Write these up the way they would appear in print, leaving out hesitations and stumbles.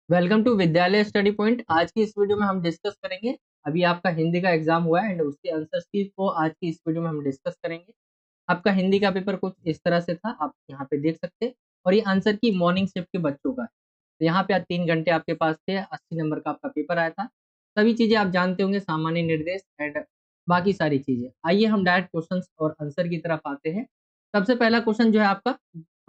Welcome to विद्यालय study point. आज की इस वीडियो में हम डिस्कस करेंगे। अभी आपका हिंदी का एग्जाम हुआ है एंड उसके आंसर्स की को आज की इस वीडियो में हम डिस्कस करेंगे। आपका हिंदी का पेपर कुछ इस तरह से था, आप यहाँ पे देख सकते हैं। और ये आंसर की मॉर्निंग शिफ्ट के बच्चों का है। तो यहाँ पे आज 3 घंटे आपके पास थे, 80 नंबर का आपका पेपर आया था। सभी चीजें आप जानते होंगे, सामान्य निर्देश एंड बाकी सारी चीजें। आइए हम डायरेक्ट क्वेश्चन और आंसर की तरफ आते हैं। सबसे पहला क्वेश्चन जो है आपका,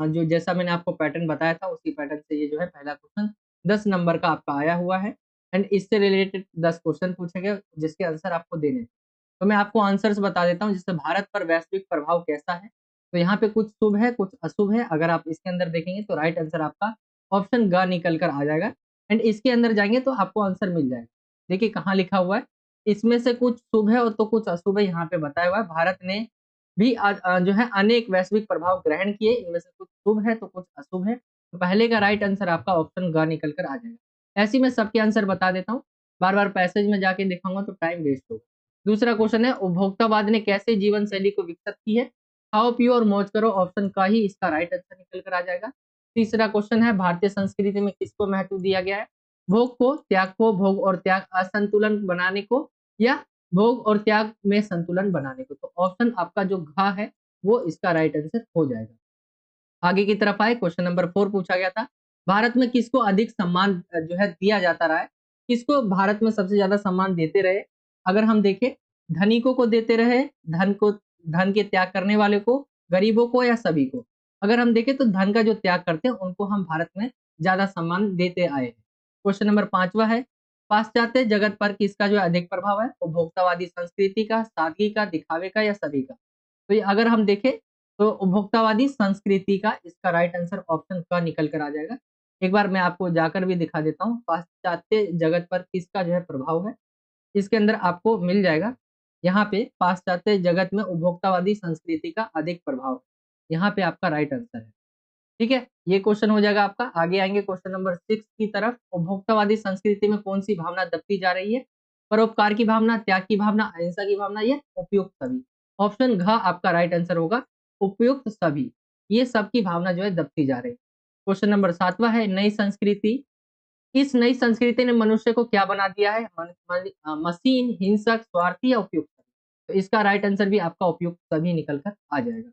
जो जैसा मैंने आपको पैटर्न बताया था उसी पैटर्न से ये जो है पहला क्वेश्चन 10 नंबर का आपका आया हुआ है। एंड इससे रिलेटेड 10 क्वेश्चन पूछे गए जिसके आंसर आपको देने हैं। तो मैं आपको आंसर्स बता देता हूँ, जिससे भारत पर वैश्विक प्रभाव कैसा है। तो यहाँ पे कुछ शुभ है कुछ अशुभ है। अगर आप इसके अंदर देखेंगे तो राइट आंसर आपका ऑप्शन ग निकल कर आ जाएगा। एंड इसके अंदर जाएंगे तो आपको आंसर मिल जाएगा। देखिए कहाँ लिखा हुआ है, इसमें से कुछ शुभ है और तो कुछ अशुभ है। यहाँ पे बताया हुआ है भारत ने भी जो है अनेक वैश्विक प्रभाव ग्रहण किए, इनमें से कुछ शुभ है तो कुछ अशुभ है। तो पहले का राइट आंसर आपका ऑप्शन ग निकल कर आ जाएगा। ऐसे ही मैं सबके आंसर बता देता हूँ, बार बार पैसेज में जाके दिखाऊंगा तो टाइम वेस्ट होगा। दूसरा क्वेश्चन है, उपभोक्तावाद ने कैसे जीवन शैली को विकसित की है। खाओ पियो और मौज करो, ऑप्शन का ही इसका राइट आंसर निकल कर आ जाएगा। तीसरा क्वेश्चन है, भारतीय संस्कृति में किसको महत्व दिया गया है। भोग को, त्याग को, भोग और त्याग असंतुलन बनाने को, या भोग और त्याग में संतुलन बनाने को। तो ऑप्शन आपका जो घ है वो इसका राइट आंसर हो जाएगा। आगे की तरफ आए, क्वेश्चन नंबर 4 पूछा गया था, भारत में किसको अधिक सम्मान जो है दिया जाता रहा है। किसको भारत में सबसे ज्यादा सम्मान देते रहे। अगर हम देखें, धनिकों को देते रहे, धन के त्याग करने वाले को, गरीबों को, या सभी को। अगर हम देखें तो धन का जो त्याग करते हैं उनको हम भारत में ज्यादा सम्मान देते आए हैं। क्वेश्चन नंबर 5वां है, पाश्चात्य जगत पर किसका जो है अधिक प्रभाव है। उपभोक्तावादी संस्कृति का, सादगी का, दिखावे का, या सभी का। तो ये अगर हम देखें तो उपभोक्तावादी संस्कृति का इसका राइट आंसर ऑप्शन का निकल कर आ जाएगा। एक बार मैं आपको जाकर भी दिखा देता हूँ, पाश्चात्य जगत पर किसका जो है प्रभाव है। इसके अंदर आपको मिल जाएगा, यहाँ पे पाश्चात्य जगत में उपभोक्तावादी संस्कृति का अधिक प्रभाव। यहाँ पे आपका राइट आंसर है। ठीक है, ये क्वेश्चन हो जाएगा आपका। आगे आएंगे क्वेश्चन नंबर 6 की तरफ, उपभोक्तावादी संस्कृति में कौन सी भावना दबती जा रही है। परोपकार की भावना, त्याग की भावना, अहिंसा की भावना, या उपयुक्त सभी। ऑप्शन घ आपका राइट आंसर होगा, उपयुक्त सभी। ये सबकी भावना जो है दबती जा रही है। क्वेश्चन नंबर 7वां है, नई संस्कृति। इस नई संस्कृति ने मनुष्य को क्या बना दिया है। मशीन, हिंसक, स्वार्थी, या उपयुक्त सभी। तो इसका राइट आंसर भी आपका उपयुक्त सभी निकल कर आ जाएगा।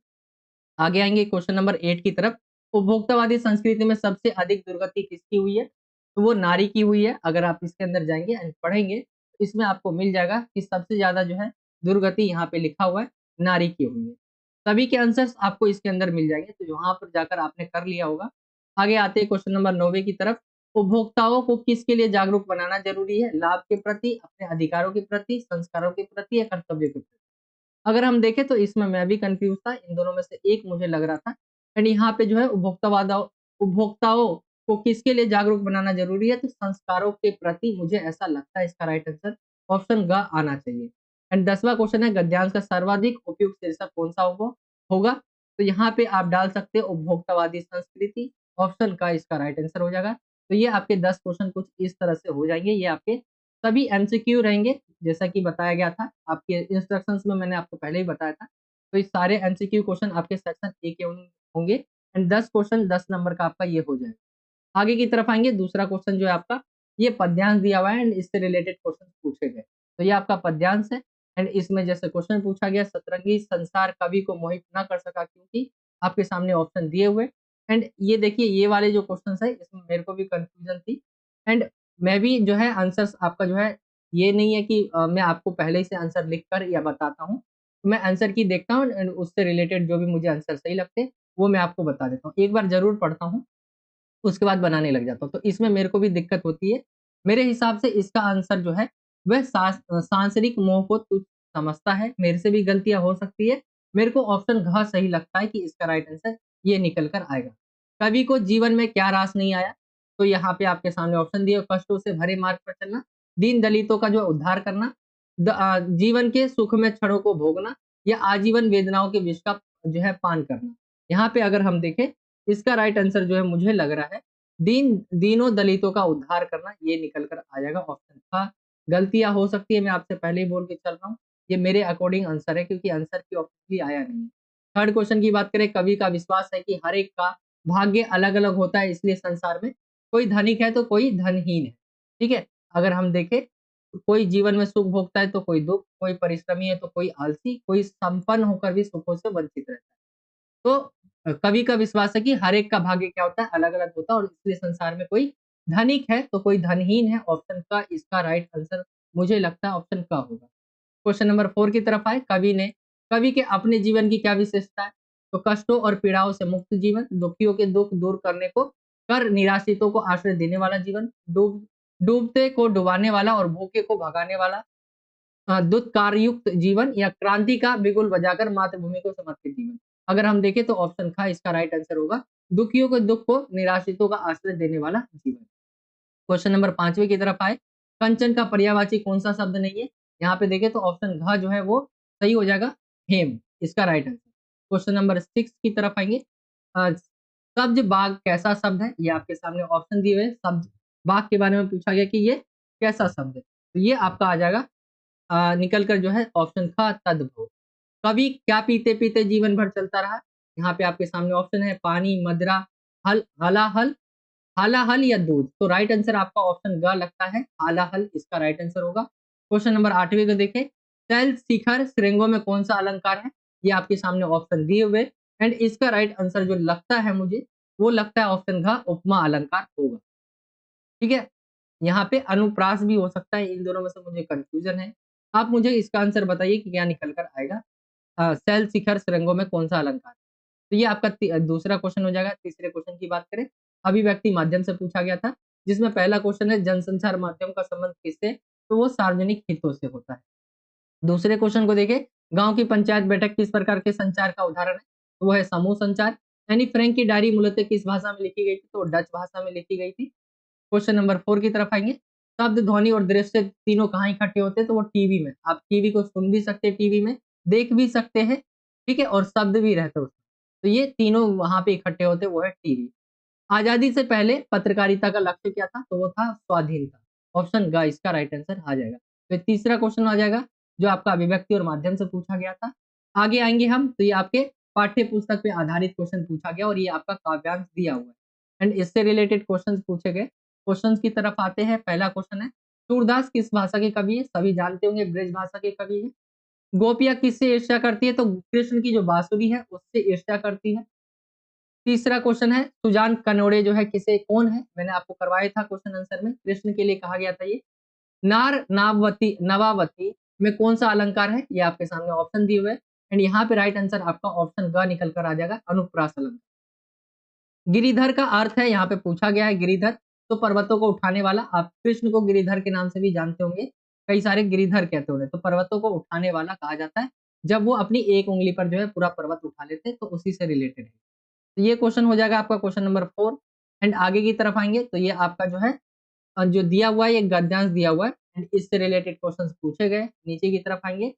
आगे आएंगे क्वेश्चन नंबर 8 की तरफ, उपभोक्तावादी संस्कृति में सबसे अधिक दुर्गति किसकी हुई है। तो वो नारी की हुई है। अगर आप इसके अंदर जाएंगे एंड पढ़ेंगे तो इसमें आपको मिल जाएगा कि सबसे ज्यादा जो है दुर्गति यहाँ पे लिखा हुआ है नारी की हुई है। सभी के आंसर्स आपको इसके अंदर मिल जाएंगे, तो वहां पर जाकर आपने कर लिया होगा। आगे आते हैं क्वेश्चन नंबर 9 की तरफ, उपभोक्ताओं को किसके लिए जागरूक बनाना जरूरी है। लाभ के प्रति, अपने अधिकारों के प्रति, संस्कारों के प्रति, या कर्तव्य के प्रति। अगर हम देखें तो इसमें मैं भी कंफ्यूज था, इन दोनों में से एक मुझे लग रहा था। एंड यहाँ पे जो है उपभोक्ताओं को किसके लिए जागरूक बनाना जरूरी है, तो संस्कारों के प्रति मुझे ऐसा लगता है इसका राइट आंसर ऑप्शन ग आना चाहिए। एंड 10वां क्वेश्चन है, गद्यांश का सर्वाधिक उपयुक्त शीर्षक कौन सा होगा। तो यहाँ पे आप डाल सकते हैं उपभोक्तावादी संस्कृति, ऑप्शन का इसका राइट आंसर हो जाएगा। तो ये आपके 10 क्वेश्चन कुछ इस तरह से हो जाएंगे। ये आपके सभी एमसीक्यू रहेंगे, जैसा कि बताया गया था आपके इंस्ट्रक्शंस में, मैंने आपको पहले ही बताया था। तो ये सारे एमसीक्यू क्वेश्चन आपके सेक्शन ए के होंगे। एंड 10 क्वेश्चन 10 नंबर का आपका ये हो जाएगा। आगे की तरफ आएंगे, दूसरा क्वेश्चन जो है आपका, ये पद्यांश दिया हुआ है एंड इससे रिलेटेड क्वेश्चन पूछे गए। तो ये आपका पद्यांश है। एंड इसमें जैसे क्वेश्चन पूछा गया, सतरंगी संसार कवि को मोहित ना कर सका क्योंकि, आपके सामने ऑप्शन दिए हुए। एंड ये देखिए, ये वाले जो क्वेश्चन है इसमें मेरे को भी कंफ्यूजन थी। एंड मैं भी जो है आंसर्स आपका जो है, ये नहीं है कि मैं आपको पहले ही से आंसर लिख कर या बताता हूँ। मैं आंसर की देखता हूँ एंड उससे रिलेटेड जो भी मुझे आंसर सही लगते हैं वो मैं आपको बता देता हूँ। एक बार जरूर पढ़ता हूँ, उसके बाद बनाने लग जाता हूँ। तो इसमें मेरे को भी दिक्कत होती है। मेरे हिसाब से इसका आंसर जो है वह सांसारिक मोह को तुच्छ समझता है। मेरे से भी गलतियां हो सकती है। मेरे को ऑप्शन घ सही लगता है कि इसका राइट आंसर ये निकल कर आएगा। कवि को जीवन में क्या रास नहीं आया। तो यहाँ पे आपके सामने ऑप्शन दिए, कष्टों से भरे मार्ग पर चलना, दीन दलितों का जो उद्धार करना, जीवन के सुख में क्षणों को भोगना, या आजीवन वेदनाओं के विष का जो है पान करना। यहाँ पे अगर हम देखें, इसका राइट आंसर जो है मुझे लग रहा है दीनों दलितों का उद्धार करना, ये निकल कर आ जाएगा ऑप्शन का। गलतियां हो सकती है, मैं आपसे पहले ही बोल के चल रहा हूँ। ये मेरे अकॉर्डिंग आंसर है क्योंकि आंसर की ऑप्शन भी आया नहीं है। थर्ड क्वेश्चन की बात करें, कवि का विश्वास है कि हर एक का भाग्य अलग अलग होता है, इसलिए संसार में कोई धनिक है तो कोई धनहीन है, ठीक है? अगर हम देखें, कोई जीवन में सुख भोगता है तो कोई दुःख, कोई परिश्रमी है तो कोई आलसी, कोई संपन्न होकर भी सुखों से वंचित रहता है। तो कवि का विश्वास है कि हर एक का भाग्य क्या होता है, अलग-अलग होता है और इसलिए संसार में कोई धनिक है तो कोई धनहीन है। ऑप्शन का इसका राइट आंसर मुझे लगता है ऑप्शन क होगा। क्वेश्चन नंबर 4 की तरफ आए, कवि के अपने जीवन की क्या विशेषता है? तो कष्टों और पीड़ाओं से मुक्त जीवन, दुखियों के दुःख दूर करने को कर निराश्रितों को आश्रय देने वाला जीवन, डूबते को डुबाने वाला और भूखे को भगाने वाला दुष्कारयुक्त जीवन, या क्रांति का बिगुल बजाकर मातृभूमि को समर्पित जीवन। अगर हम देखें तो ऑप्शन ख इसका राइट आंसर होगा, दुखियों के दुःख को निराश्रितों का आश्रय देने वाला जीवन। क्वेश्चन नंबर 5वें की तरफ आए, कंचन का पर्यायवाची कौन-सा शब्द नहीं है? यहाँ पे देखें तो ऑप्शन घ जो है वो सही हो जाएगा, हेम, इसका राइट आंसर। क्वेश्चन नंबर 6 की तरफ आएँगे, सब्ज बाग कैसा शब्द है? ये आपके सामने ऑप्शन दिए हुए हैं, सब्ज बाग के बारे में पूछा गया कि ये कैसा शब्द है? तो ये आपका आ जाएगा निकल कर जो है ऑप्शन ख तद्भव। कवि क्या पीते-पीते जीवन भर चलता रहा? यहाँ पे आपके सामने ऑप्शन है, पानी, मदिरा, हलाहल, हालाहल या दूध। तो राइट आंसर आपका ऑप्शन ग लगता है, हालाहल इसका राइट आंसर होगा। क्वेश्चन नंबर 8वें को देखें, शैल शिखर श्रृंगों में कौन-सा अलंकार है? ये आपके सामने ऑप्शन दिए हुए एंड इसका राइट आंसर जो लगता है मुझे, वो लगता है ऑप्शन घ उपमा अलंकार होगा। ठीक है? यहाँ पे अनुप्रास भी हो सकता है, इन दोनों में से मुझे कन्फ्यूज़न है। आप मुझे इसका आंसर बताइए कि क्या निकल कर आएगा? शैल शिखर श्रृंगों में कौन-सा अलंकार? तो ये आपका दूसरा क्वेश्चन हो जाएगा। तीसरे क्वेश्चन की बात करें, अभिव्यक्ति माध्यम से पूछा गया था, जिसमें पहला क्वेश्चन है जनसंचार माध्यम का संबंध किससे? तो वो सार्वजनिक हितों से होता है। दूसरे क्वेश्चन को देखें, गाँव की पंचायत बैठक किस प्रकार के संचार का उदाहरण है? तो वो है समूह संचार। एनी फ्रैंक की डायरी मूलतः किस भाषा में लिखी गई थी? तो डच भाषा में लिखी गई थी। क्वेश्चन नंबर 4 की तरफ आएँगे, शब्द, ध्वनि और दृश्य तीनों कहाँ इकट्ठे होते हैं? तो वो टीवी में। आप टीवी को सुन भी सकते हैं टीवी में, देख भी सकते हैं, ठीक है? और शब्द भी रहता है उसमें। तो ये तीनों वहाँ पे इकट्ठे होते हैं, वो है टीवी। आज़ादी से पहले पत्रकारिता का लक्ष्य क्या था? तो वो था स्वाधीनता। ऑप्शन ग इसका राइट आंसर आ जाएगा। फिर तीसरा क्वेश्चन आ जाएगा, जो आपका अभिव्यक्ति और माध्यम से पूछा गया था। आगे आएँगे हम, तो ये आपके पाठ्य पुस्तक पे आधारित क्वेश्चन पूछा गया और ये आपका काव्यांश दिया हुआ है एंड इससे रिलेटेड क्वेश्चन्स पूछे गए। क्वेश्चन्स की तरफ आते हैं, पहला क्वेश्चन है, सूरदास किस भाषा के कवि हैं? सभी जानते होंगे ब्रज भाषा के कवि हैं। गोपियाँ किससे ईर्ष्या करती है? तो कृष्ण की जो बाँसुरी है, उससे ईर्ष्या करती है। तीसरा क्वेश्चन है, सुजान कनोड़े जो है किसे कौन है? मैंने आपको करवाया था क्वेश्चन आंसर में, कृष्ण के लिए कहा गया था ये। नार नाववती नवावती में कौन-सा अलंकार है? ये आपके सामने ऑप्शन दिए हुए हैं एंड यहाँ पे राइट आंसर आपका ऑप्शन ग निकल कर आ जाएगा, अनुप्रास अलंकार। गिरिधर का अर्थ है, यहाँ पे पूछा गया है गिरिधर, तो पर्वतों को उठाने वाला। आप कृष्ण को गिरिधर के नाम से भी जानते होंगे, कई सारे गिरिधर कहते होंगे, तो पर्वतों को उठाने वाला कहा जाता है, जब वो अपनी एक उँगली पर जो है पूरा पर्वत उठा लेते हैं, तो उसी से रिलेटेड है। तो ये क्वेश्चन हो जाएगा आपका क्वेश्चन नंबर 4 एंड आगे की तरफ आएँगे, तो ये आपका जो है जो दिया हुआ है, ये गद्यांश दिया हुआ है एंड इससे रिलेटेड क्वेश्चंस पूछे गए। नीचे की तरफ आएँगे,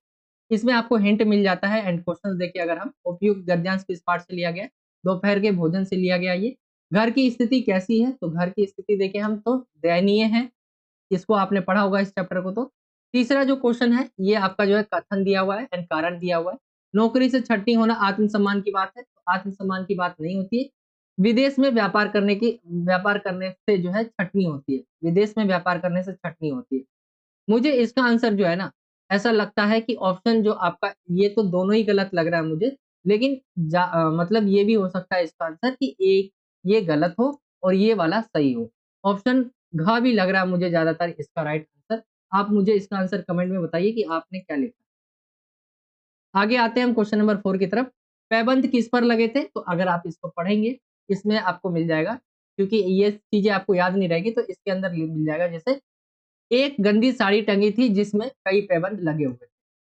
इसमें आपको हिंट मिल जाता है एंड क्वेश्चंस देखिए, अगर हम उपयुक्त गद्यांश किस पाठ से लिया गया है? दोपहर के भोजन से लिया गया ये। घर की स्थिति कैसी है? तो घर की स्थिति देखिए हम तो दयनीय है, इसको आपने पढ़ा होगा इस चैप्टर को तो। तीसरा जो क्वेश्चन है, ये आपका जो है कथन दिया हुआ है एंड कारण दिया हुआ है। नौकरी से छँटनी होना आत्मसम्मान की बात है, तो आत्मसम्मान की बात नहीं होती है। विदेश में व्यापार करने से जो है छँटनी होती है। विदेश में व्यापार करने से छँटनी होती है। मुझे इसका आंसर जो है ना, ऐसा लगता है कि ऑप्शन जो आपका, ये तो दोनों ही गलत लग रहा है मुझे, लेकिन मतलब ये भी हो सकता है इसका आंसर कि एक ये गलत हो और ये वाला सही हो। ऑप्शन घ भी लग रहा है मुझे ज़्यादातर इसका राइट आंसर। आप मुझे इसका आंसर कमेंट में बताइए कि आपने क्या लिखा। आगे आते हैं हम क्वेश्चन नंबर 4 की तरफ। पैबंद किस पर लगे थे? तो अगर आप इसको पढ़ेंगे, इसमें आपको मिल जाएगा, क्योंकि ये चीज़ें आपको याद नहीं रहेगी, तो इसके अंदर मिल जाएगा। जैसे एक गंदी साड़ी टंगी थी जिसमें कई पैबंद लगे हुए थे।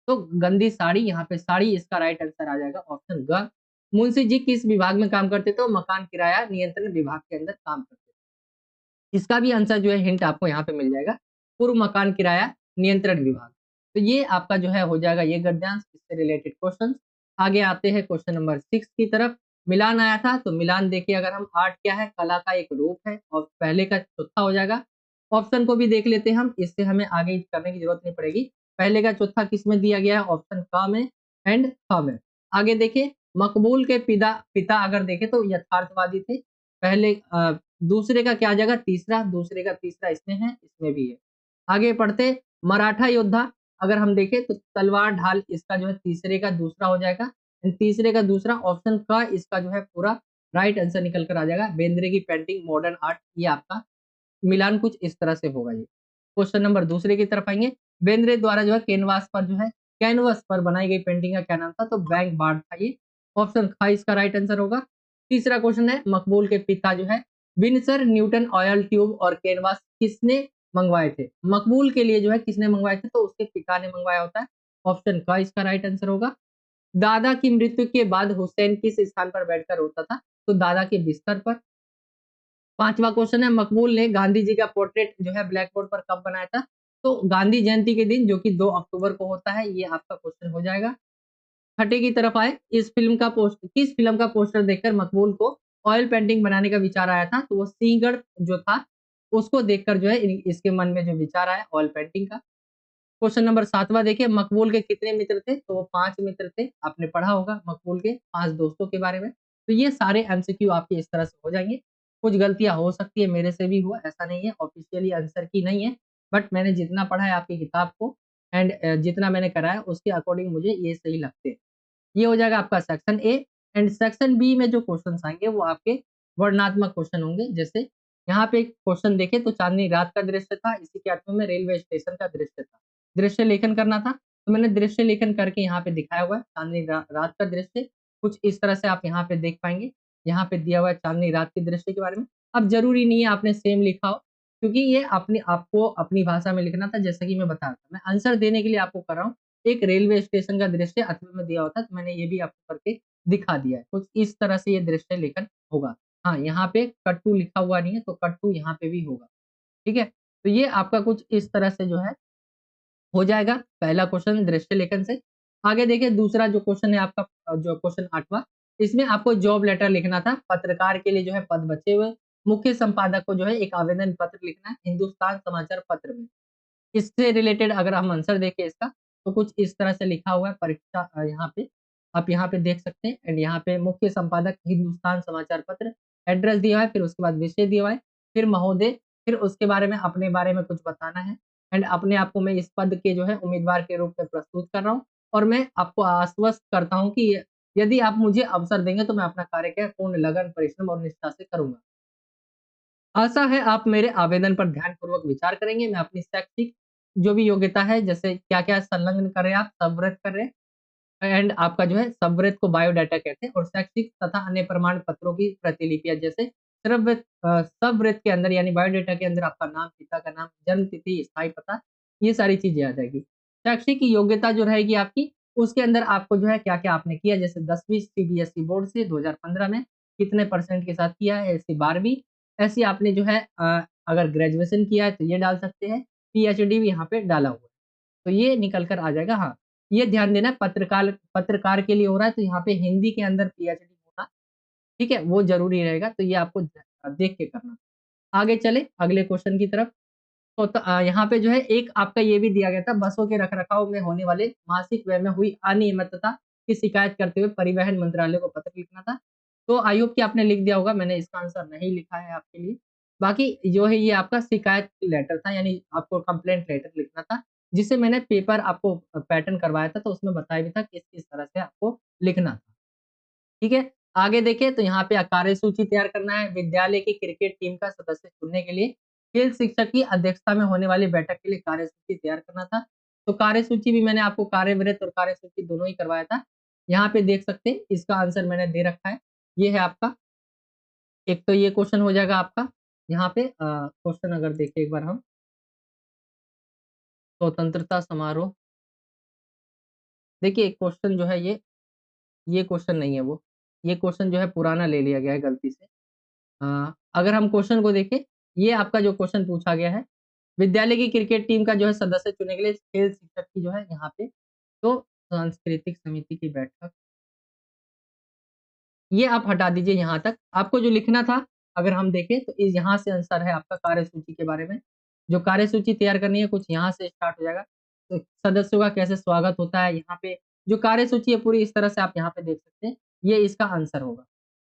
तो गंदी साड़ी, यहाँ पे साड़ी इसका राइट आंसर आ जाएगा ऑप्शन ग। मुंशी जी किस विभाग में काम करते थे? तो मकान किराया नियंत्रण विभाग के अंदर काम करते थे। इसका भी आंसर जो है हिंट आपको यहाँ पे मिल जाएगा, पूर्व मकान किराया नियंत्रण विभाग। तो ये आपका जो है हो जाएगा ये गद्यांश, इससे रिलेटेड क्वेश्चन। आगे आते हैं क्वेश्चन नंबर 6 की तरफ। मिलान आया था, तो मिलान देखिए, अगर हम आर्ट क्या है, कला का एक रूप है और पहले का चौथा हो जाएगा। ऑप्शन को भी देख लेते हैं हम, इससे हमें आगे करने की जरूरत नहीं पड़ेगी। पहले का चौथा किस में दिया गया है? ऑप्शन क में एंड ख में। आगे देखिए, मकबूल के पिता पिता अगर देखें तो यथार्थवादी थे। पहले दूसरे का क्या आ जाएगा? तीसरा, दूसरे का तीसरा इसमें है, इसमें भी है। आगे पढ़ते, मराठा योद्धा अगर हम देखें तो तलवार ढाल इसका जो है तीसरे का दूसरा हो जाएगा। तीसरे का दूसरा ऑप्शन का इसका जो है पूरा राइट आंसर निकल कर आ जाएगा। बेंद्रे की पेंटिंग मॉडर्न आर्ट, ये आपका मिलान कुछ इस तरह से होगा ये। क्वेश्चन नंबर दूसरे की तरफ आएंगे। बेंद्रे द्वारा जो है कैनवास पर बनाई गई पेंटिंग का क्या नाम था? तो बैंक बार्ड था ये। ऑप्शन खा इसका राइट आंसर होगा। तीसरा क्वेश्चन है, मकबूल के पिता जो है विंसर न्यूटन ऑयल ट्यूब और कैनवास किसने मंगवाए थे? मकबूल के लिए जो है किसने मंगवाए थे? तो उसके पिता ने मंगवाया होता है। ऑप्शन का इसका राइट आंसर होगा। दादा की मृत्यु के बाद हुसैन किस स्थान पर बैठकर रोता था? तो दादा के बिस्तर पर। पांचवा क्वेश्चन है, मकबूल ने गांधी जी का पोर्ट्रेट जो है ब्लैक बोर्ड पर कब बनाया था? तो गांधी जयंती के दिन, जो कि 2 अक्टूबर को होता है। ये आपका क्वेश्चन हो जाएगा। छठे की तरफ आए, किस फिल्म का पोस्टर देखकर मकबूल को ऑयल पेंटिंग बनाने का विचार आया था? तो वो सिंहगढ़ जो था, उसको देखकर जो है इसके मन में जो विचार आया ऑयल पेंटिंग का। क्वेश्चन नंबर 7वां देखिए, मकबूल के कितने मित्र थे? तो वो 5 मित्र थे। आपने पढ़ा होगा मकबूल के 5 दोस्तों के बारे में। तो ये सारे एमसीक्यू आपके इस तरह से हो जाएँगे। कुछ गलतियाँ हो सकती है, मेरे से भी हुआ, ऐसा नहीं है, ऑफिशियली आंसर की नहीं है। बट मैंने जितना पढ़ा है आपकी किताब को एंड जितना मैंने करा है उसके अकॉर्डिंग मुझे ये सही लगते हैं। ये हो जाएगा आपका section A. And section B में जो क्वेश्चंस आएँगे वो आपके वर्णनात्मक क्वेश्चन होंगे। जैसे यहाँ पे एक क्वेश्चन देखें, तो चांदनी रात का दृश्य था, इसी के अर्थ में रेलवे स्टेशन का दृश्य था। दृश्य लेखन करना था, तो मैंने दृश्य लेखन करके यहाँ पे दिखाया हुआ है चांदनी रात का दृश्य। कुछ इस तरह से आप यहाँ पे देख पाएँगे। यहाँ पे दिया हुआ है चांदनी रात के दृश्य के बारे में। अब ज़रूरी नहीं है आपने सेम लिखा हो, क्योंकि ये आपको अपनी भाषा में लिखना था, जैसा कि मैं बता रहा था। मैं आंसर देने के लिए आपको कर रहा हूँ। एक रेलवे स्टेशन का दृश्य अथवा में दिया होता है, तो मैंने ये भी आपको करके दिखा दिया है। कुछ इस तरह से ये दृश्य लेखन होगा। हाँ, यहाँ पे कट्टू लिखा हुआ नहीं है, तो कट्टू यहाँ पे भी होगा। ठीक है? तो ये आपका कुछ इस तरह से जो है हो जाएगा, पहला क्वेश्चन दृश्य लेखन से। आगे देखिए दूसरा जो क्वेश्चन है आपका, जो क्वेश्चन 8वां, इसमें आपको जॉब लेटर लिखना था। पत्रकार के लिए जो है पद बचे हुए। मुख्य संपादक को जो है एक आवेदन पत्र लिखना है हिंदुस्तान समाचार पत्र में। इससे रिलेटेड अगर हम आंसर देखें इसका, तो कुछ इस तरह से लिखा हुआ है परीक्षा, यहाँ पे आप यहाँ पे देख सकते हैं। एंड यहाँ पे मुख्य संपादक हिंदुस्तान समाचार पत्र, एड्रेस दिया है, फिर उसके बाद विषय दिया हुआ है, फिर महोदय, फिर उसके बारे में अपने बारे में कुछ बताना है। एंड अपने आप को मैं इस पद के जो है उम्मीदवार के रूप में प्रस्तुत कर रहा हूँ, और मैं आपको आश्वस्त करता हूँ कि यदि आप मुझे अवसर देंगे तो मैं अपना कार्य क्या है, पूर्ण लगन, परिश्रम और निष्ठा से करूंगा। आशा है आप मेरे आवेदन पर ध्यानपूर्वक विचार करेंगे। मैं अपनी शैक्षिक जो भी योग्यता है, जैसे क्या-क्या संलग्न कर रहे हैं आप, सबवृत्त कर रहे हैं, एंड आपका जो है सबवृत्त को बायोडाटा कहते हैं, और शैक्षिक तथा अन्य प्रमाण पत्रों की प्रतिलिपियाँ, जैसे सबवृत्त के अंदर यानी बायोडाटा के अंदर आपका नाम, पिता का नाम, जन्म तिथि, स्थायी पता, ये सारी चीज़ें आ जाएगी। शैक्षिक योग्यता जो रहेगी आपकी, उसके अंदर आपको जो है क्या-क्या आपने किया, जैसे 10वीं सीबीएसई बोर्ड से 2015 में कितने परसेंट के साथ किया है, ऐसे 12वीं, ऐसी आपने जो है अगर ग्रेजुएशन किया है तो ये डाल सकते हैं, पीएचडी भी यहाँ पे डाला हुआ है। तो ये निकल कर आ जाएगा। हाँ, ये ध्यान देना, पत्रकार के लिए हो रहा है, तो यहाँ पे हिंदी के अंदर पीएचडी होना, ठीक है? वो ज़रूरी रहेगा, तो ये आपको देख के करना। आगे चले अगले क्वेश्चन की तरफ। तो यहाँ पे जो है एक आपका ये भी दिया गया था, बसों के रख-रखाव में होने वाले मासिक व्यय में हुई अनियमितता की शिकायत करते हुए परिवहन मंत्रालय को पत्र लिखना था। तो आई होप कि आपने लिख दिया होगा, मैंने इसका आंसर नहीं लिखा है आपके लिए। बाकी जो है ये आपका शिकायत लेटर था, यानी आपको कंप्लेंट लेटर लिखना था, जिसे मैंने पेपर आपको पैटर्न करवाया था, तो उसमें बताया भी था किस-किस तरह से आपको लिखना था। ठीक है? आगे देखिए तो यहाँ पे कार्यसूची तैयार करना है। विद्यालय की क्रिकेट टीम का सदस्य चुनने के लिए खेल शिक्षक की अध्यक्षता में होने वाली बैठक के लिए कार्यसूची तैयार करना था। तो कार्यसूची भी मैंने आपको कार्यवृत्त और कार्यसूची दोनों ही करवाया था। यहाँ पे देख सकते हैं, इसका आंसर मैंने दे रखा है। ये है आपका, एक तो ये क्वेश्चन हो जाएगा आपका। यहाँ पे क्वेश्चन अगर देखें एक बार हम, स्वतंत्रता समारोह, देखिए क्वेश्चन जो है ये क्वेश्चन नहीं है वो। ये क्वेश्चन जो है पुराना ले लिया गया है गलती से। अगर हम क्वेश्चन को देखें, ये आपका जो क्वेश्चन पूछा गया है, विद्यालय की क्रिकेट टीम का जो है सदस्य चुनने के लिए खेल शिक्षक की जो है यहाँ पे, तो सांस्कृतिक समिति की बैठक, ये आप हटा दीजिए यहाँ तक। आपको जो लिखना था, अगर हम देखें तो इस यहाँ से आंसर है आपका कार्यसूची के बारे में। जो कार्यसूची तैयार करनी है, कुछ यहाँ से स्टार्ट हो जाएगा। तो सदस्यों का कैसे स्वागत होता है, यहाँ पे जो कार्यसूची है पूरी इस तरह से आप यहाँ पे देख सकते हैं, ये इसका आंसर होगा।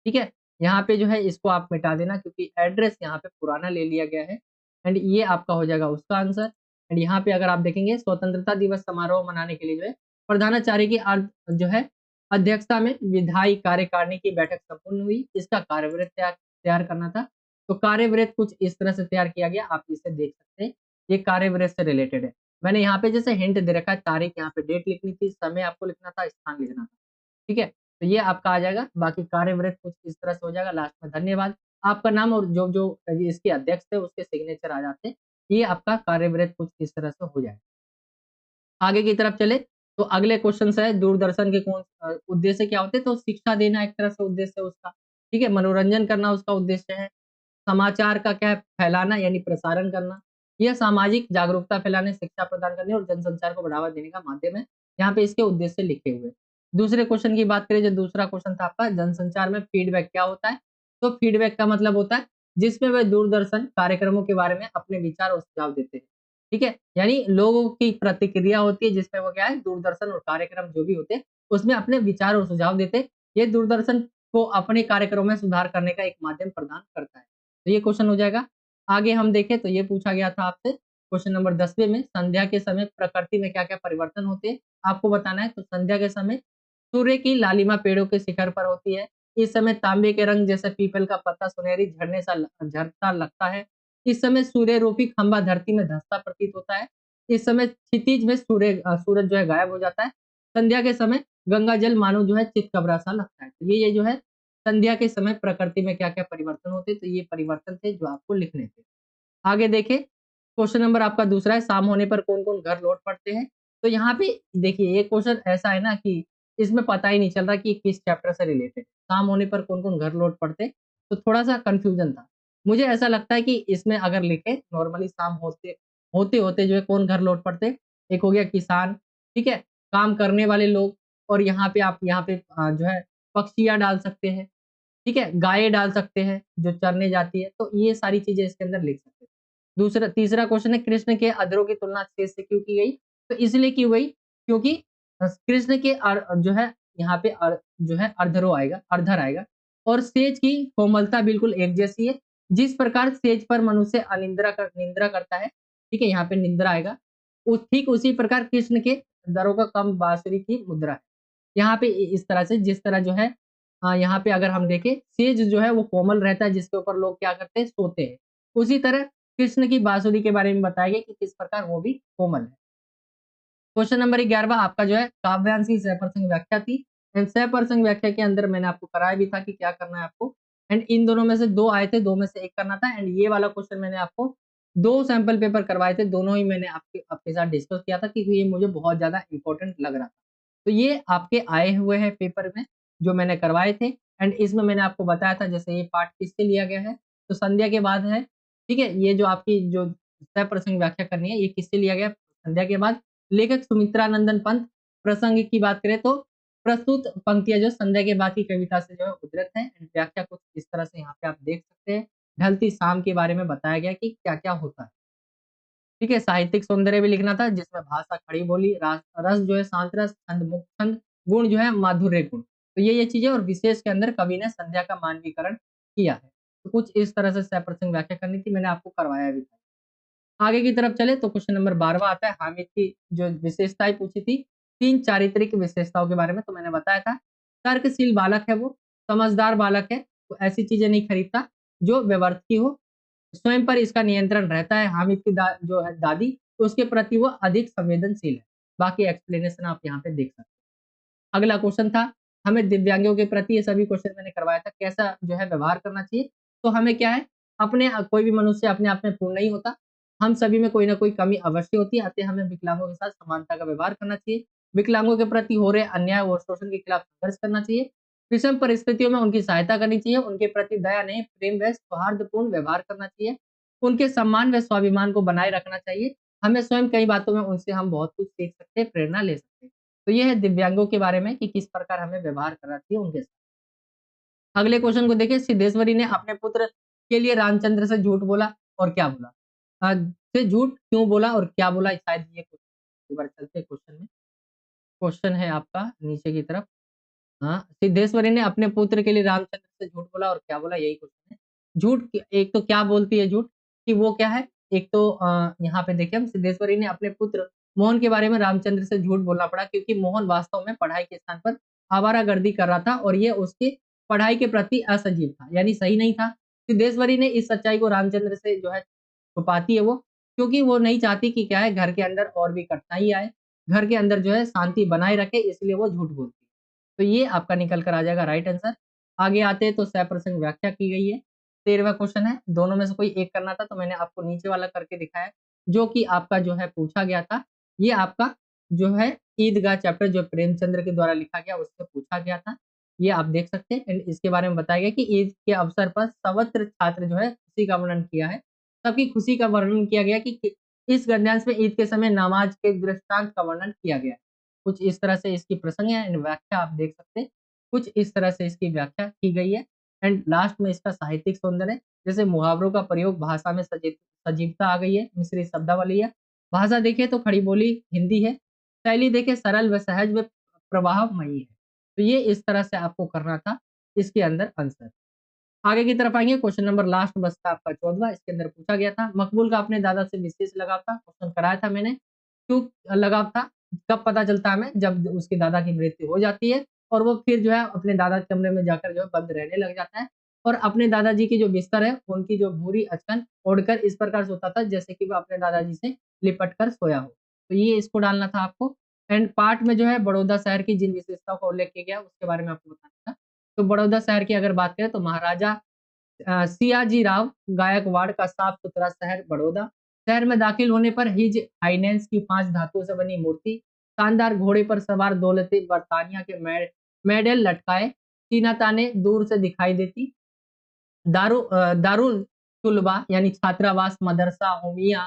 ठीक है? यहाँ पे जो है इसको आप मिटा देना क्योंकि एड्रेस यहाँ पे पुराना ले लिया गया है एंड ये आपका हो जाएगा उसका आंसर। एंड यहाँ पे अगर आप देखेंगे स्वतंत्रता दिवस समारोह मनाने के लिए जो है प्रधानाचार्य की जो है अध्यक्षता में विधायी कार्यकारिणी की बैठक संपन्न हुई। इसका कार्यवृत्त तैयार तैयार करना था। तो कार्यवृत्त कुछ इस तरह से तैयार किया गया, आप इसे देख सकते हैं। ये कार्यवृत्त से रिलेटेड है। मैंने यहाँ पे जैसे हिंट दे रखा है, तारीख यहाँ पे डेट लिखनी थी, समय आपको लिखना था, स्थान लिखना था। ठीक है, तो ये आपका आ जाएगा। बाकी कार्यवृत्त कुछ इस तरह से हो जाएगा। लास्ट में धन्यवाद, आपका नाम और जो जो इसके अध्यक्ष थे उसके सिग्नेचर आ जाते हैं। ये आपका कार्यवृत्त कुछ इस तरह से हो जाएगा। आगे की तरफ चले तो अगले क्वेश्चन है दूरदर्शन के कौन उद्देश्य क्या होते हैं? तो शिक्षा देना एक तरह से उद्देश्य है उसका। ठीक है, मनोरंजन करना उसका उद्देश्य है। समाचार का क्या है? फैलाना यानी प्रसारण करना। यह सामाजिक जागरूकता फैलाने, शिक्षा प्रदान करने और जनसंचार को बढ़ावा देने का माध्यम है। यहाँ पे इसके उद्देश्य लिखे हुए हैं। दूसरे क्वेश्चन की बात करें, जो दूसरा क्वेश्चन था आपका, जनसंचार में फीडबैक क्या होता है? तो फीडबैक का मतलब होता है जिसमें वह दूरदर्शन कार्यक्रमों के बारे में अपने विचार और सुझाव देते हैं। ठीक है, यानी लोगों की प्रतिक्रिया होती है जिसमें वो क्या है, दूरदर्शन और कार्यक्रम जो भी होते हैं उसमें अपने विचार और सुझाव देते हैं। ये दूरदर्शन को अपने कार्यक्रमों में सुधार करने का एक माध्यम प्रदान करता है। तो ये क्वेश्चन हो जाएगा। आगे हम देखें तो ये पूछा गया था आपसे क्वेश्चन नंबर 10वें में, संध्या के समय प्रकृति में क्या-क्या परिवर्तन होते हैं, आपको बताना है। तो संध्या के समय सूर्य की लालिमा पेड़ों के शिखर पर होती है। इस समय तांबे के रंग जैसे पीपल का पत्ता सुनहरी झरने सा झरता लगता है। इस समय सूर्य रूपी खंभा धरती में धंसता प्रतीत होता है। इस समय क्षितिज में सूरज जो है गायब हो जाता है। संध्या के समय गंगा जल मानो जो है चितकबरा सा लगता है। तो ये जो है संध्या के समय प्रकृति में क्या-क्या परिवर्तन होते हैं, तो ये परिवर्तन थे जो आपको लिखने थे। आगे देखें, क्वेश्चन नंबर आपका दूसरा है, शाम होने पर कौन-कौन घर लौट पड़ते हैं? तो यहाँ पे देखिए ये क्वेश्चन ऐसा है ना कि इसमें पता ही नहीं चल रहा कि किस चैप्टर से रिलेटेड। शाम होने पर कौन-कौन घर लौट पड़ते हैं? तो थोड़ा-सा कन्फ्यूजन था। मुझे ऐसा लगता है कि इसमें अगर लिखें नॉर्मली शाम होते-होते जो है कौन घर लौट पड़ते हैं? एक हो गया किसान, ठीक है? काम करने वाले लोग और यहाँ पे आप यहाँ पे जो है पक्षियाँ डाल सकते हैं। ठीक है? गायें डाल सकते हैं, जो चरने जाती है, तो ये सारी चीज़ें इसके अंदर लिख सकते हैं। दूसरा तीसरा क्वेश्चन है, कृष्ण के अधरों की तुलना सेज से क्यों की गई? तो इसलिए की गई क्योंकि कृष्ण के जो है यहाँ पे जो है अर्धरो आएगा, अर्धर आएगा और सेज की कोमलता बिल्कुल एक जैसी है। जिस प्रकार सेज पर मनुष्य निंद्रा करता है, ठीक है? यहाँ पे निंद्रा आएगा। ठीक उसी प्रकार कृष्ण के अधरों का कम बांसुरी की मुद्रा है। यहाँ पे इस तरह से जिस तरह जो है यहाँ पे अगर हम देखें सेज जो है वो कोमल रहता है जिसके ऊपर लोग क्या करते हैं, सोते हैं। उसी तरह कृष्ण की बांसुरी के बारे में बताया गया कि किस प्रकार वो भी कोमल है। क्वेश्चन नंबर 11वां आपका जो है काव्यांश की सहप्रसंग व्याख्या थी एंड सहप्रसंग व्याख्या के अंदर मैंने आपको कराया भी था कि क्या करना है आपको एंड इन दोनों में से 2 आए थे, 2 में से 1 करना था एंड ये वाला क्वेश्चन मैंने आपको 2 सैंपल पेपर करवाए थे, दोनों ही मैंने आपके साथ डिस्कस किया था क्योंकि ये मुझे बहुत ज़्यादा इम्पोर्टेंट लग रहा था। तो ये आपके आए हुए हैं पेपर में जो मैंने करवाए थे एंड इसमें मैंने आपको बताया था जैसे ये पार्ट किससे लिया गया है, तो संध्या के बाद है, ठीक है? ये जो आपकी जो सहप्रसंग व्याख्या करनी है ये किससे लिया गया? संध्या के बाद। लेखक सुमित्रानंदन पंत। प्रसंग की बात करें तो प्रस्तुत पंक्तियां जो संध्या के बाद की कविता से जो है उद्धृत है। व्याख्या कुछ इस तरह से यहाँ पे आप देख सकते हैं। ढलती शाम के बारे में बताया गया कि क्या-क्या होता है। ठीक है, साहित्यिक सौंदर्य भी लिखना था जिसमें भाषा खड़ी बोली, रस जो है शांत रस, छंद मुक्त छंद, गुण जो है माधुर्य गुण। तो ये चीजें और विशेष के अंदर कवि ने संध्या का मानवीकरण किया है। तो कुछ इस तरह से सप्रसंग व्याख्या करनी थी, मैंने आपको करवाया भी था। आगे की तरफ चले तो क्वेश्चन नंबर 12वां आता है, हामिद की जो विशेषताएं पूछी थी, 3 चारित्रिक विशेषताओं के बारे में, तो मैंने बताया था तर्कशील बालक है वो, समझदार बालक है, तो ऐसी चीजें नहीं खरीदता जो व्यवर्थी हो, स्वयं पर इसका नियंत्रण रहता है। हामिद की जो है दादी, तो उसके प्रति वो अधिक संवेदनशील है। बाकी एक्सप्लेनेशन आप यहाँ पे देख सकते हैं। अगला क्वेश्चन था, हमें दिव्यांगों के प्रति, ये सभी क्वेश्चन मैंने करवाया था, कैसा जो है व्यवहार करना चाहिए? तो हमें क्या है, अपने कोई भी मनुष्य अपने आप में पूर्ण नहीं होता। हम सभी में कोई ना कोई कमी अवश्य होती है, अतः हमें विकलांगों के साथ समानता का व्यवहार करना चाहिए। विकलांगों के प्रति हो रहे अन्याय और शोषण के खिलाफ संघर्ष करना चाहिए। विषम परिस्थितियों में उनकी सहायता करनी चाहिए, उनके प्रति दया नहीं, प्रेम व सौहार्दपूर्ण व्यवहार करना चाहिए। उनके सम्मान व स्वाभिमान को बनाए रखना चाहिए। हमें स्वयं कई बातों में उनसे हम बहुत कुछ सीख सकते हैं, प्रेरणा ले सकते हैं। तो ये है दिव्यांगों के बारे में कि किस प्रकार हमें व्यवहार करना चाहिए उनके साथ। अगले क्वेश्चन को देखिए, सिद्धेश्वरी ने अपने पुत्र के लिए रामचंद्र से झूठ बोला और क्या बोला? से झूठ क्यों बोला और क्या बोला? शायद ये एक बार चलते हैं क्वेश्चन में। क्वेश्चन है आपका नीचे की तरफ। हाँ, सिद्धेश्वरी ने अपने पुत्र के लिए रामचंद्र से झूठ बोला और क्या बोला, यही क्वेश्चन है। झूठ एक तो क्या बोलती है झूठ कि वो क्या है, एक तो यहाँ पे देखिए हम सिद्धेश्वरी ने अपने पुत्र मोहन के बारे में रामचंद्र से झूठ बोलना पड़ा क्योंकि मोहन वास्तव में पढ़ाई के स्थान पर आवारागर्दी कर रहा था और ये उसके पढ़ाई के प्रति असजीव था, यानी सही नहीं था। सिद्धेश्वरी ने इस सच्चाई को रामचंद्र से जो है छुपाती है वो, क्योंकि वो नहीं चाहती कि क्या है घर के अंदर और भी कठिनाई आए, घर के अंदर जो है शांति बनाए रखे, इसलिए वो झूठ बोलती है। तो ये आपका निकल कर आ जाएगा राइट आंसर। आगे आते हैं तो सप्रसंग व्याख्या की गई है। 13वां क्वेश्चन है, दोनों में से कोई एक करना था तो मैंने आपको नीचे वाला करके दिखाया, जो कि आपका जो है पूछा गया था। ये आपका जो है ईदगाह चैप्टर जो प्रेमचंद्र के द्वारा लिखा गया उससे पूछा गया था। ये आप देख सकते हैं एंड इसके बारे में बताया गया कि ईद के अवसर पर सर्वत्र छात्र जो है खुशी का वर्णन किया है। सबकी खुशी का वर्णन किया गया कि इस गद्यांश में ईद के समय नमाज के दृष्टांत का वर्णन किया गया है। कुछ इस तरह से इसकी प्रसंग है एंड व्याख्या आप देख सकते हैं। कुछ इस तरह से इसकी व्याख्या की गई है एंड लास्ट में इसका साहित्यिक सौंदर्य, जैसे मुहावरों का प्रयोग, भाषा में सजीवता आ गई है, मिश्रित शब्दावली है। भाषा देखें तो खड़ी बोली हिंदी है, शैली देखें सरल व सहज व प्रवाहमयी है। तो ये इस तरह से आपको करना था इसके अंदर आंसर। आगे की तरफ आएंगे, क्वेश्चन नंबर लास्ट बचता आपका 14वां। इसके अंदर पूछा गया था मकबूल का अपने दादा से विशेष लगाव था, क्वेश्चन कराया था मैंने। क्यों लगाव था, कब पता चलता है हमें, जब उसके दादा की मृत्यु हो जाती है और वो फिर जो है अपने दादा के कमरे में जाकर जो है बंद रहने लग जाता है और अपने दादाजी की जो बिस्तर है उनकी जो भूरी अचकन ओढ़कर इस प्रकार सोता था जैसे कि वो अपने दादाजी से लिपट कर सोया हो। तो ये इसको डालना था आपको। एंड पार्ट में जो है बड़ौदा शहर की जिन विशेषताओं का उल्लेख किया गया उसके बारे में आपको बताना था। तो बड़ौदा शहर की अगर बात करें तो महाराजा सियाजी राव गायकवाड़ का साफ सुथरा शहर बड़ौदा। शहर में दाखिल होने पर हिज हाइनेंस की 5 धातुओं से बनी मूर्ति, शानदार घोड़े पर सवार दौलती बरतानिया के मेडल लटकाए, चीना ताने दूर से दिखाई देती, दारुल तुलबा यानी छात्रावास, मदरसा, होमिया,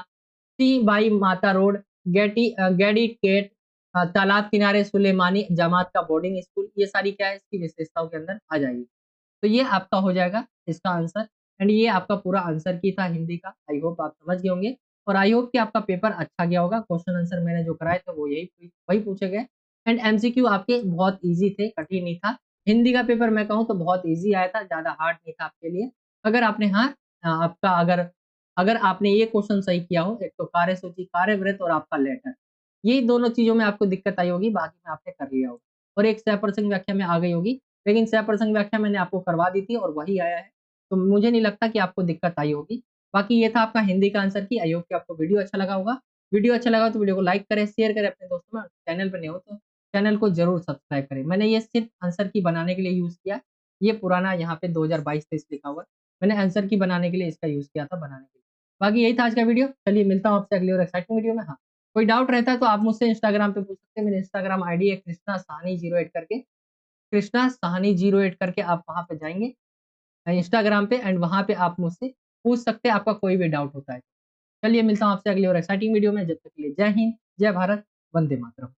सी बाई माता रोड, गेडी केट, तालाब किनारे सुलेमानी जमात का बोर्डिंग स्कूल, ये सारी क्या है इसकी विशेषताओं के अंदर आ जाएगी। तो ये आपका हो जाएगा इसका आंसर एंड ये आपका पूरा आंसर की था हिंदी का। आई होप आप समझ गए होंगे और आई होप कि आपका पेपर अच्छा गया होगा। क्वेश्चन आंसर मैंने जो कराए थे वो वही पूछे गए एंड एमसीक्यू आपके बहुत इजी थे, कठिन नहीं था। हिंदी का पेपर मैं कहूँ तो बहुत इजी आया था, ज्यादा हार्ड नहीं था आपके लिए। अगर आपने आपका अगर अगर आपने ये क्वेश्चन सही किया हो, एक तो कार्यसूची, कार्यवृत्त और आपका लेटर, ये दोनों चीजों में आपको दिक्कत आई होगी, बाकी में आपने कर लिया होगा और एक सह प्रसंग व्याख्या में आ गई होगी। लेकिन सह प्रसंग व्याख्या मैंने आपको करवा दी थी और वही आया है, तो मुझे नहीं लगता कि आपको दिक्कत आई होगी। बाकी ये था आपका हिंदी का आंसर की। आई होप कि आपको वीडियो अच्छा लगा होगा। वीडियो अच्छा लगा तो वीडियो को लाइक करें, शेयर करें अपने दोस्तों में। चैनल पर नहीं हो तो चैनल को जरूर सब्सक्राइब करें। मैंने ये सिर्फ आंसर की बनाने के लिए यूज किया। ये पुराना यहाँ पे 2022-23 लिखा हुआ है, मैंने आंसर की बनाने के लिए इसका यूज किया था बनाने के लिए। बाकी यही था आज का वीडियो। चलिए मिलता हूँ आपसे अगली और एक्साइटिंग वीडियो में। हाँ, कोई डाउट रहता है तो आप मुझसे इंस्टाग्राम पे पूछ सकते हैं। मेरी इंस्टाग्राम आईडी है कृष्णा साहनी 08 करके, कृष्णा साहनी 08 करके आप वहां पे जाएंगे इंस्टाग्राम पे एंड वहां पे आप मुझसे पूछ सकते हैं आपका कोई भी डाउट होता है। चलिए मिलता हूँ आपसे अगली और एक्साइटिंग वीडियो में। जब तक के लिए जय हिंद, जय भारत, वंदे मातरम।